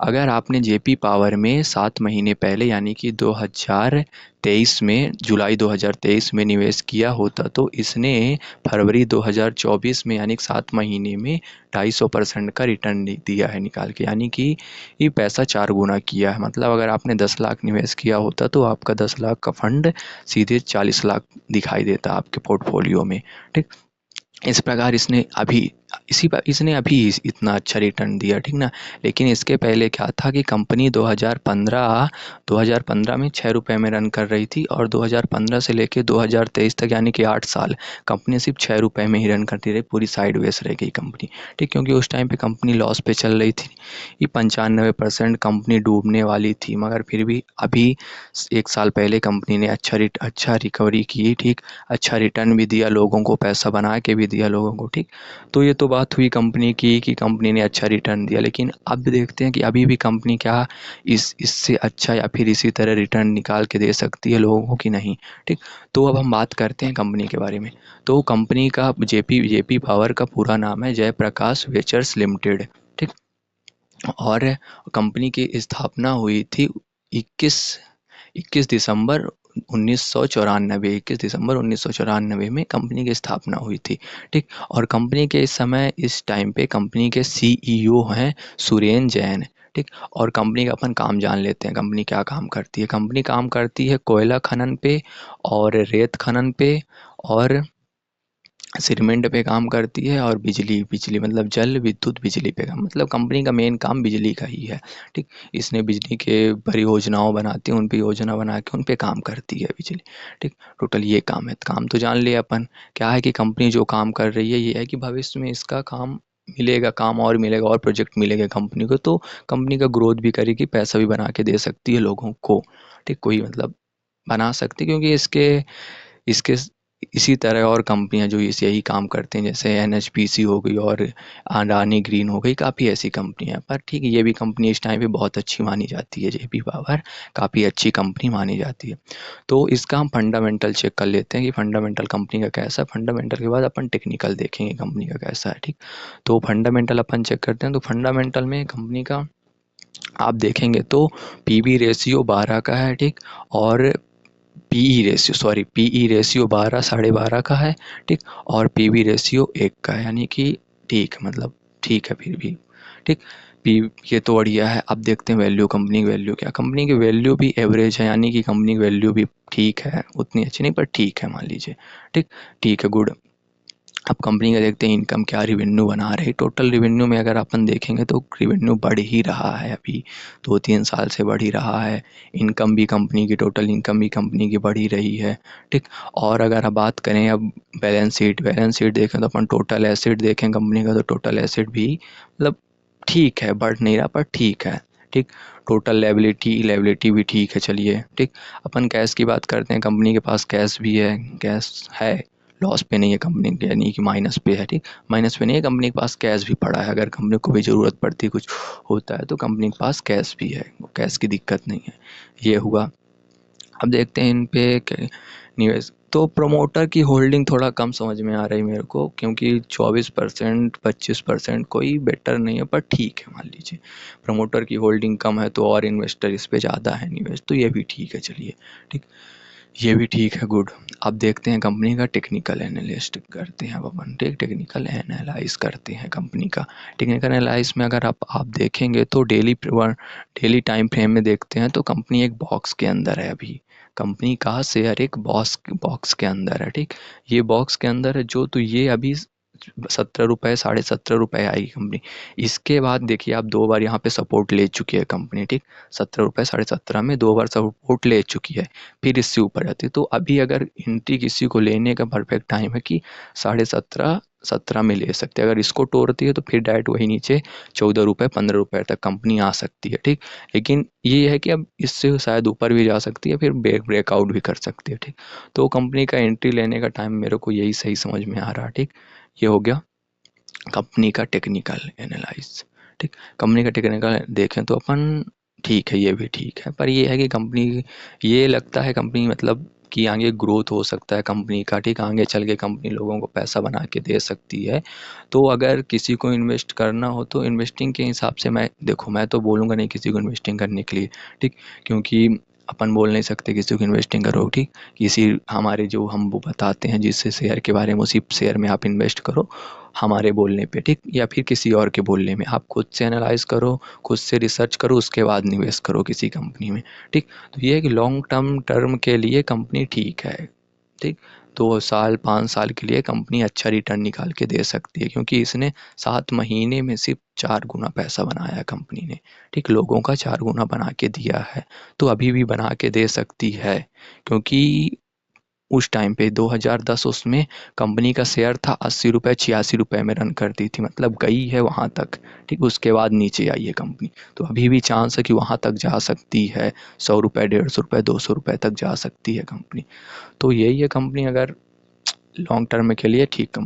अगर आपने JP power में 7 महीने पहले यानी कि 2023 में, जुलाई 2023 में निवेश किया होता तो इसने फरवरी 2024 में यानी कि 7 महीने में 250% का रिटर्न दिया है निकाल के, यानी कि ये पैसा 4 गुना किया है। मतलब अगर आपने 10 लाख निवेश किया होता तो आपका 10 लाख का फंड सीधे 40 लाख दिखाई देता आपके पोर्टफोलियो में। ठीक, इस प्रकार इसने अभी इतना अच्छा रिटर्न दिया, ठीक ना। लेकिन इसके पहले क्या था कि कंपनी 2015 में 6 रुपये में रन कर रही थी और 2015 से लेके 2023 तक यानी कि 8 साल कंपनी सिर्फ 6 रुपये में ही रन करती रही, पूरी साइडवेज रह गई कंपनी। ठीक, क्योंकि उस टाइम पे कंपनी लॉस पे चल रही थी, ये 95% कंपनी डूबने वाली थी, मगर फिर भी अभी 1 साल पहले कंपनी ने अच्छा रिकवरी की। ठीक, अच्छा रिटर्न भी दिया लोगों को, पैसा बना के भी दिया लोगों को। ठीक, तो ये तो बात हुई कंपनी की कि कंपनी ने अच्छा रिटर्न दिया, लेकिन अब देखते हैं कि अभी भी कंपनी क्या इससे अच्छा या फिर इसी तरह रिटर्न निकाल के दे सकती है लोगों को कि नहीं। ठीक, तो अब हम बात करते हैं कंपनी के बारे में। तो कंपनी का जेपी पावर का पूरा नाम है जयप्रकाश वेंचर्स लिमिटेड। ठीक, और कंपनी की स्थापना हुई थी 21 21 दिसंबर 1994, 21 दिसंबर 1994 में कंपनी की स्थापना हुई थी। ठीक, और कंपनी के इस टाइम पे कंपनी के सीईओ हैं सुरेन जैन। ठीक, और कंपनी का अपन काम जान लेते हैं, कंपनी क्या काम करती है। कंपनी काम करती है कोयला खनन पे और रेत खनन पे और सीमेंट पे काम करती है, और बिजली बिजली मतलब जल विद्युत बिजली पे काम, मतलब कंपनी का मेन काम बिजली का ही है। ठीक, इसने बिजली के परियोजनाओं बनाती है, उन पे योजना बना के उन पे काम करती है बिजली। ठीक, टोटल ये काम है। काम तो जान लिया अपन। क्या है कि कंपनी जो काम कर रही है ये है कि भविष्य में इसका काम मिलेगा, काम और मिलेगा और प्रोजेक्ट मिलेगा कंपनी को, तो कंपनी का ग्रोथ भी करेगी, पैसा भी बना के दे सकती है लोगों को। ठीक, कोई मतलब बना सकती है, क्योंकि इसके इसके इसी तरह और कंपनियां जो यही काम करते हैं, जैसे एनएचपीसी हो गई और अडानी ग्रीन हो गई, काफ़ी ऐसी कंपनियां। पर ठीक है, ये भी कंपनी इस टाइम पे बहुत अच्छी मानी जाती है, जेपी पावर काफ़ी अच्छी कंपनी मानी जाती है। तो इसका हम फंडामेंटल चेक कर लेते हैं कि फंडामेंटल कंपनी का कैसा है। फंडामेंटल के बाद अपन टेक्निकल देखेंगे कंपनी का कैसा है। ठीक, तो फंडामेंटल अपन चेक करते हैं। तो फंडामेंटल में कंपनी का आप देखेंगे तो पीबी रेशियो 12 का है। ठीक, और पीई रेशियो 12, 12.5 का है। ठीक, और पीवी रेशियो 1 का है, यानी कि ठीक है, मतलब ठीक है फिर भी। ठीक, पी ये तो बढ़िया है। अब देखते हैं वैल्यू, कंपनी की वैल्यू क्या। कंपनी की वैल्यू भी एवरेज है, यानी कि कंपनी की वैल्यू भी ठीक है, उतनी अच्छी नहीं पर ठीक है मान लीजिए। ठीक, ठीक है, गुड। अब कंपनी का देखते हैं इनकम क्या रिवेन्यू बना रही। टोटल रिवेन्यू में अगर अपन देखेंगे तो रिवेन्यू बढ़ ही रहा है, अभी 2-3 साल से बढ़ ही रहा है। इनकम भी कंपनी की, टोटल इनकम भी कंपनी की बढ़ ही रही है। ठीक, और अगर आप बात करें अब बैलेंस शीट देखें तो अपन टोटल एसेट देखें कंपनी का, तो टोटल एसेट भी मतलब ठीक है, बढ़ नहीं रहा पर ठीक है। ठीक, टोटल लेबिलिटी भी ठीक है, चलिए। ठीक, अपन कैश की बात करते हैं। कंपनी के पास कैश भी है, कैश है, लॉस पे नहीं है कंपनी के, यानी कि माइनस पे है। ठीक, माइनस पे नहीं है, कंपनी के पास कैश भी पड़ा है, अगर कंपनी को भी ज़रूरत पड़ती है, कुछ होता है तो कंपनी के पास कैश भी है, कैश की दिक्कत नहीं है। ये हुआ। अब देखते हैं इन पे निवेश। तो प्रोमोटर की होल्डिंग थोड़ा कम समझ में आ रही मेरे को, क्योंकि 24%, 25% कोई बेटर नहीं है, पर ठीक है मान लीजिए। प्रोमोटर की होल्डिंग कम है तो और इन्वेस्टर इस पे ज़्यादा है निवेश, तो ये भी ठीक है, चलिए। ठीक, ये भी ठीक है, गुड। अब देखते हैं कंपनी का टेक्निकल एनालिस्ट करते हैं। अब अपन टेक्निकल एनालाइज करते हैं कंपनी का। टेक्निकल एनालाइज में अगर आप देखेंगे तो डेली टाइम फ्रेम में देखते हैं तो कंपनी एक बॉक्स के अंदर है अभी। कंपनी का शेयर एक बॉक्स के अंदर है। ठीक, ये बॉक्स के अंदर है जो, तो ये अभी 17 रुपये, 17.5 रुपये आई कंपनी। इसके बाद देखिए आप 2 बार यहाँ पे सपोर्ट ले चुकी है कंपनी। ठीक, 17 रुपये, 17.5 में 2 बार सपोर्ट ले चुकी है, फिर इससे ऊपर जाती है। तो अभी अगर एंट्री किसी को लेने का परफेक्ट टाइम है कि 17.5, 17 में ले सकते हैं। अगर इसको तोड़ती है तो फिर डायरेक्ट वही नीचे 14 रुपये, 15 रुपये तक कंपनी आ सकती है। ठीक, लेकिन ये है कि अब इससे शायद ऊपर भी जा सकती है, फिर ब्रेकआउट भी कर सकती है। ठीक, तो कंपनी का एंट्री लेने का टाइम मेरे को यही सही समझ में आ रहा है। ठीक, ये हो गया कंपनी का टेक्निकल एनालाइज। ठीक, कंपनी का टेक्निकल देखें तो अपन ठीक है, ये भी ठीक है, पर ये है कि कंपनी, ये लगता है कंपनी मतलब कि आगे ग्रोथ हो सकता है कंपनी का, ठीक, आगे चल के कंपनी लोगों को पैसा बना के दे सकती है। तो अगर किसी को इन्वेस्ट करना हो तो इन्वेस्टिंग के हिसाब से मैं तो बोलूँगा नहीं किसी को इन्वेस्टिंग करने के लिए, ठीक, क्योंकि अपन बोल नहीं सकते किसी को इन्वेस्टिंग करो, ठीक, किसी हमारे जो हम वो बताते हैं जिससे शेयर के बारे में, उसी शेयर में आप इन्वेस्ट करो हमारे बोलने पे, ठीक, या फिर किसी और के बोलने में। आप खुद से एनालाइज करो, खुद से रिसर्च करो, उसके बाद निवेश करो किसी कंपनी में, ठीक। तो ये है कि लॉन्ग टर्म के लिए कंपनी ठीक है, ठीक। 2 साल 5 साल के लिए कंपनी अच्छा रिटर्न निकाल के दे सकती है, क्योंकि इसने 7 महीने में सिर्फ 4 गुना पैसा बनाया है कंपनी ने, ठीक, लोगों का 4 गुना बना के दिया है। तो अभी भी बना के दे सकती है, क्योंकि उस टाइम पे 2010 उसमें कंपनी का शेयर था 80 रुपये 86 रुपये में रन करती थी, मतलब गई है वहाँ तक, ठीक, उसके बाद नीचे आई है कंपनी। तो अभी भी चांस है कि वहाँ तक जा सकती है, 100 रुपये 150 रुपये 200 रुपये तक जा सकती है कंपनी। तो यही है कंपनी अगर लॉन्ग टर्म के लिए ठीक कंपनी।